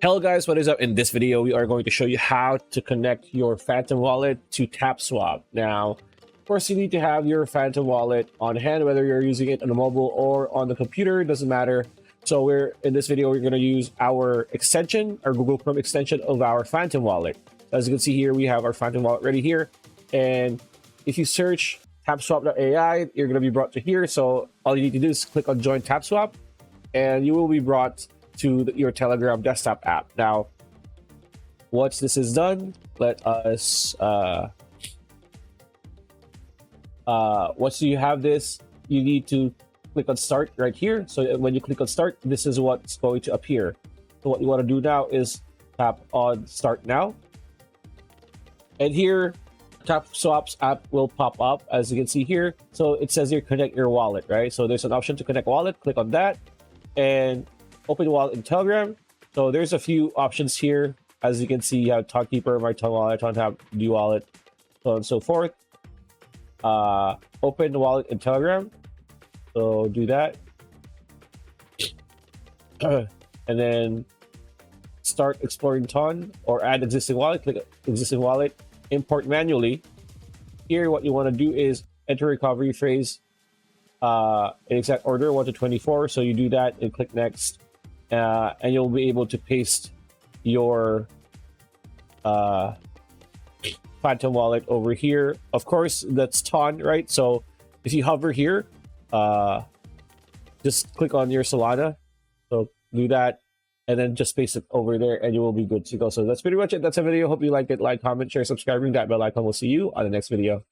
Hello guys, what is up? In this video, we are going to show you how to connect your Phantom wallet to Tapswap. Now, of course, you need to have your Phantom wallet on hand, whether you're using it on the mobile or on the computer, doesn't matter. So in this video, we're going to use our extension, our Google Chrome extension of our Phantom wallet. As you can see here, we have our Phantom wallet ready here. And if you search Tapswap.ai, you're going to be brought to here. So all you need to do is click on Join Tapswap, and you will be brought to your Telegram desktop app. Now, once this is done, let us once you have this, you need to click on start right here. So when you click on start, this is what's going to appear. So what you want to do now is tap on start now, and here Tapswap's app will pop up, as you can see here. So it says here connect your wallet, right? So there's an option to connect wallet. Click on that and open wallet in Telegram. So there's a few options here. As you can see, you have Timekeeper, My Tongue Wallet, TonTap, D Wallet, so on and so forth. Open the wallet in Telegram. So do that. And then start exploring Ton or add existing wallet. Click existing wallet, import manually. Here, what you want to do is enter recovery phrase in exact order 1 to 24. So you do that and click next. And you'll be able to paste your Phantom wallet over here. Of course, that's Ton, right? So if you hover here, just click on your Solana. So do that, and then just paste it over there, and you will be good to go. So that's pretty much it. That's a video. Hope you liked it. Like, comment, share, subscribe, ring that bell icon. We'll see you on the next video.